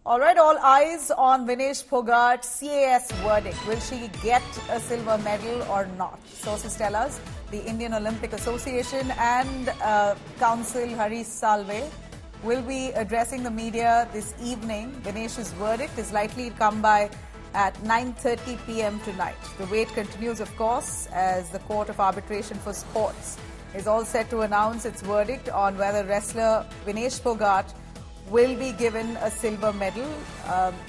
All right, all eyes on Vinesh Phogat's CAS verdict. Will she get a silver medal or not? Sources tell us the Indian Olympic Association and Council Harish Salve will be addressing the media this evening. Vinesh's verdict is likely to come by at 9:30 p.m. tonight. The wait continues, of course, as the Court of Arbitration for Sports is all set to announce its verdict on whether wrestler Vinesh Phogat will be given a silver medal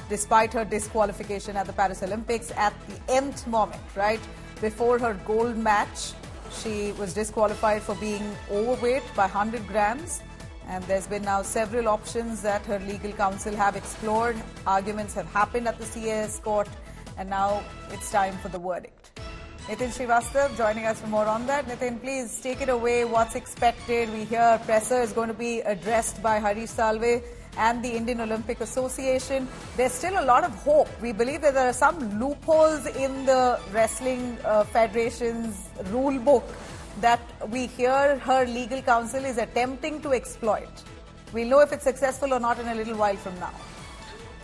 despite her disqualification at the Paris Olympics at the nth moment, right? Before her gold match, she was disqualified for being overweight by 100 grams. And there's been now several options that her legal counsel have explored. Arguments have happened at the CAS court, and now it's time for the verdict. Nitin Srivastav joining us for more on that. Nitin, please take it away. What's expected? We hear presser is going to be addressed by Harish Salve and the Indian Olympic Association. There's still a lot of hope. We believe that there are some loopholes in the Wrestling Federation's rule book that we hear her legal counsel is attempting to exploit. We'll know if it's successful or not in a little while from now.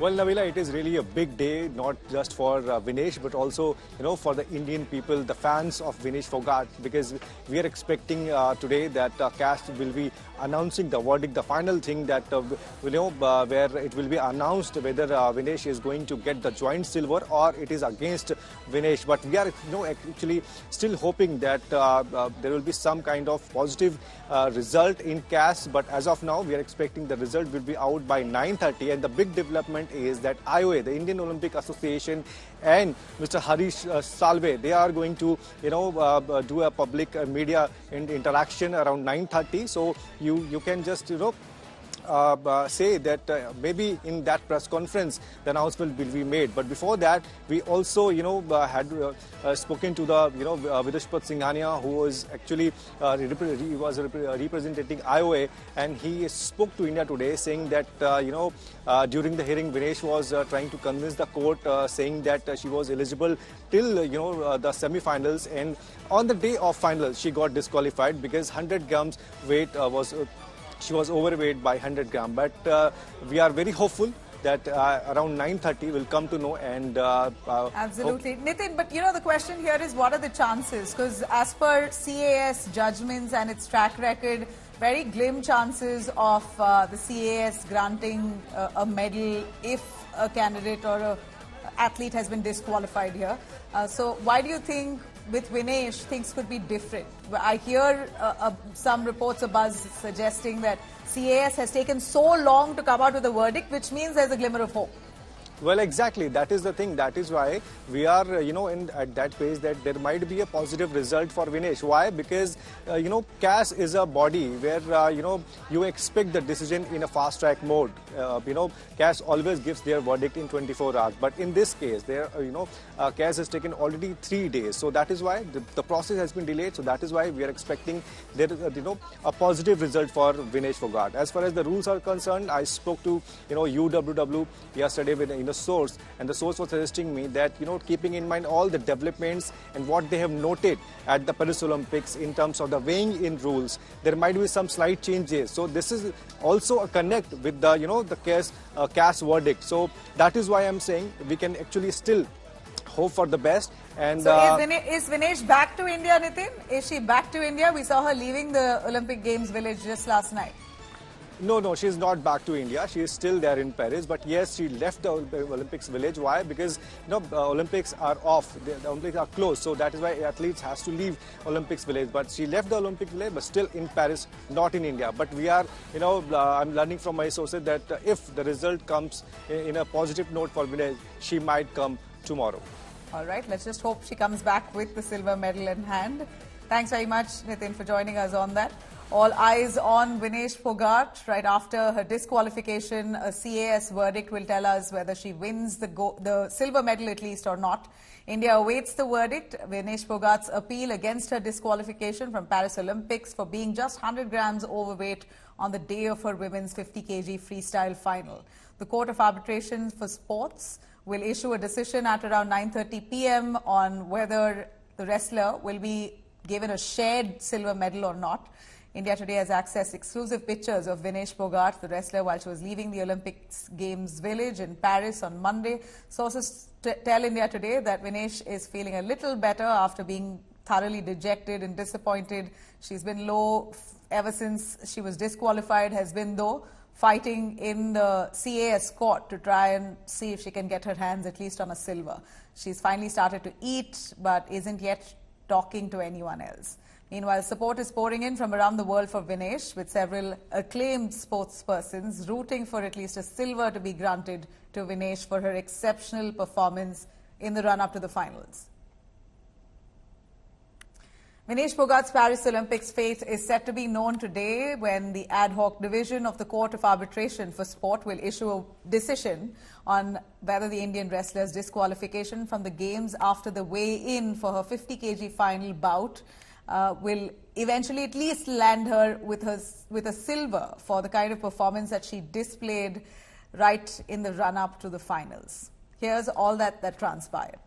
Well, Nabila, it is really a big day, not just for Vinesh, but also, for the Indian people, the fans of Vinesh Phogat, because we are expecting today that CAS will be announcing the verdict, the final thing that, where it will be announced whether Vinesh is going to get the joint silver or it is against Vinesh. But we are, actually still hoping that there will be some kind of positive result in CAS. But as of now, we are expecting the result will be out by 9:30. And the big development is that IOA, the Indian Olympic Association, and Mr. Harish Salve, they are going to, do a public media interaction around 9:30. So you can just, say that maybe in that press conference the announcement will be made. But before that, we also had spoken to the Vidishpat Singhania, who was actually representing IOA, and he spoke to India Today saying that during the hearing Vinesh was trying to convince the court, saying that she was eligible till the semi-finals, and on the day of finals she got disqualified because 100 grams weight she was overweight by 100 grams. But we are very hopeful that around 9:30 we'll come to know. And absolutely. Nitin, but the question here is, what are the chances? Because as per CAS judgments and its track record, very glim chances of the CAS granting a medal if a candidate or a athlete has been disqualified here. So why do you think with Vinesh things could be different? I hear some reports of buzz suggesting that CAS has taken so long to come out with a verdict, which means there's a glimmer of hope. Well, exactly. That is the thing. That is why we are, at that phase that there might be a positive result for Vinesh. Why? Because, CAS is a body where, you expect the decision in a fast-track mode. CAS always gives their verdict in 24 hours. But in this case, CAS has taken already 3 days. So that is why the process has been delayed. So that is why we are expecting there, a positive result for Vinesh Phogat. As far as the rules are concerned, I spoke to, UWW yesterday with a source, and the source was suggesting me that keeping in mind all the developments and what they have noted at the Paris Olympics in terms of the weighing in rules, there might be some slight changes. So this is also a connect with the the CAS verdict. So that is why I'm saying we can actually still hope for the best. And so is Vinesh back to India, Nitin? Is she back to India? We saw her leaving the Olympic Games village just last night. No, she's not back to India. She is still there in Paris. But yes, she left the Olympics village. Why? Because Olympics are off. The Olympics are closed. So that is why athletes has to leave Olympics village. But she left the Olympic village, but still in Paris, not in India. But we are, I'm learning from my sources that if the result comes in a positive note for Vinesh, she might come tomorrow. All right. Let's just hope she comes back with the silver medal in hand. Thanks very much, Nitin, for joining us on that. All eyes on Vinesh Phogat. Right after her disqualification, a CAS verdict will tell us whether she wins the silver medal at least or not. India awaits the verdict. Vinesh Phogat's appeal against her disqualification from Paris Olympics for being just 100 grams overweight on the day of her women's 50 kg freestyle final. The Court of Arbitration for Sports will issue a decision at around 9:30 p.m. on whether the wrestler will be given a shared silver medal or not. India Today has accessed exclusive pictures of Vinesh Phogat, the wrestler, while she was leaving the Olympics Games village in Paris on Monday. Sources tell India Today that Vinesh is feeling a little better after being thoroughly dejected and disappointed. She's been low ever since she was disqualified, has been though fighting in the CAS court to try and see if she can get her hands at least on a silver. She's finally started to eat but isn't yet talking to anyone else. Meanwhile, support is pouring in from around the world for Vinesh, with several acclaimed sportspersons rooting for at least a silver to be granted to Vinesh for her exceptional performance in the run-up to the finals. Vinesh Phogat's Paris Olympics fate is set to be known today when the ad hoc division of the Court of Arbitration for Sport will issue a decision on whether the Indian wrestler's disqualification from the Games after the weigh-in for her 50 kg final bout will eventually at least land her with a silver for the kind of performance that she displayed right in the run-up to the finals. Here's all that transpired.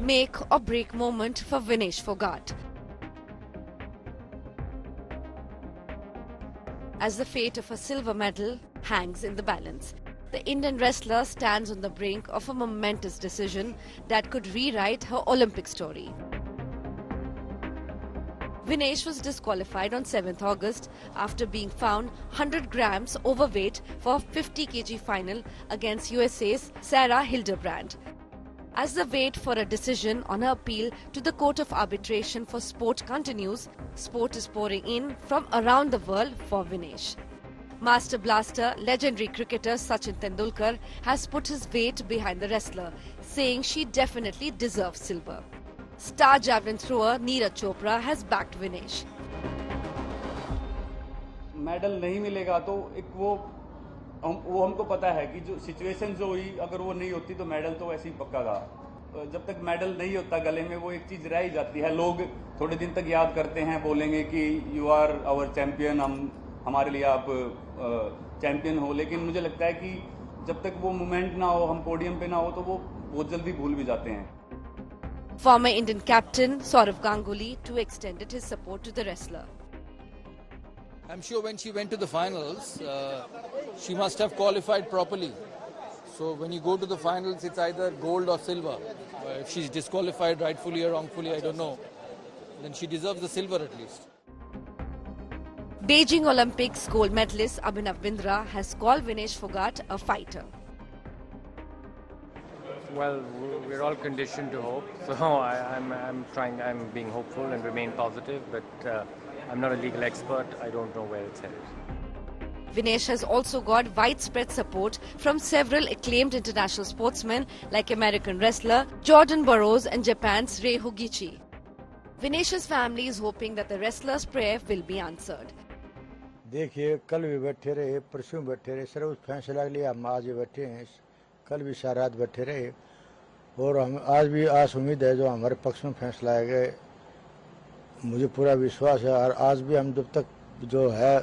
Make or break moment for Vinesh Phogat. As the fate of a silver medal hangs in the balance, the Indian wrestler stands on the brink of a momentous decision that could rewrite her Olympic story. Vinesh was disqualified on 7th August after being found 100 grams overweight for a 50 kg final against USA's Sarah Hildebrand. As the wait for a decision on her appeal to the Court of Arbitration for Sport continues, sport is pouring in from around the world for Vinesh. Master Blaster, legendary cricketer Sachin Tendulkar has put his weight behind the wrestler, saying she definitely deserves silver. Star javelin thrower Neeraj Chopra has backed Vinesh. Medal नहीं मिलेगा तो एक वो हमको पता है कि जो सिचुएशन जो हुई, अगर वो नहीं होती तो मेडल तो वैसे ही पक्का था. जब तक मेडल नहीं होता गले में, वो एक चीज रह ही जाती है. लोग थोड़े दिन तक याद करते हैं, बोलेंगे कि यू आर आवर चैंपियन, हमारे लिए आप चैंपियन हो. लेकिन मुझे लगता है कि जब तक वो मोमेंट ना हो, हम पोडियम पे ना हो, तो वो बहुत जल्दी भूल भी जाते हैं. Former Indian captain Sourav Ganguly too extended his support to the wrestler. I'm sure when she went to the finals, she must have qualified properly. So when you go to the finals, it's either gold or silver. If she's disqualified rightfully or wrongfully, I don't know, then she deserves the silver at least. Beijing Olympics gold medalist Abhinav Bindra has called Vinesh Phogat a fighter. Well, we're all conditioned to hope, so I'm being hopeful and remain positive, but I'm not a legal expert. I don't know where it's headed. Vinesh has also got widespread support from several acclaimed international sportsmen like American wrestler Jordan Burroughs and Japan's Rei Hogichi. Vinesh's family is hoping that the wrestler's prayer will be answered. देखिए, कल भी बैठे रहे, परसों बैठे रहे, sir उस फैसला के लिए हम आज बैठे हैं. कल भी सारी रात बैठे रहे और हम आज भी आस उम्मीद है जो हमारे पक्ष में फैसला आएगा. मुझे पूरा विश्वास है और आज भी हम जब तक जो है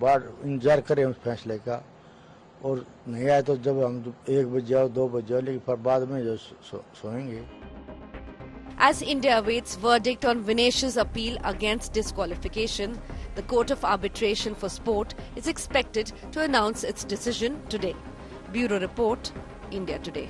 बार इंतजार करें उस फैसले का, और नहीं आए तो जब हम 1 बजे जाओ 2 बजे जाओ, लेकिन पर बाद में जो सोएंगे. As India awaits verdict on Vinesh's appeal against disqualification, the Court of Arbitration for Sport is expected to announce its decision today. Bureau Report, India Today.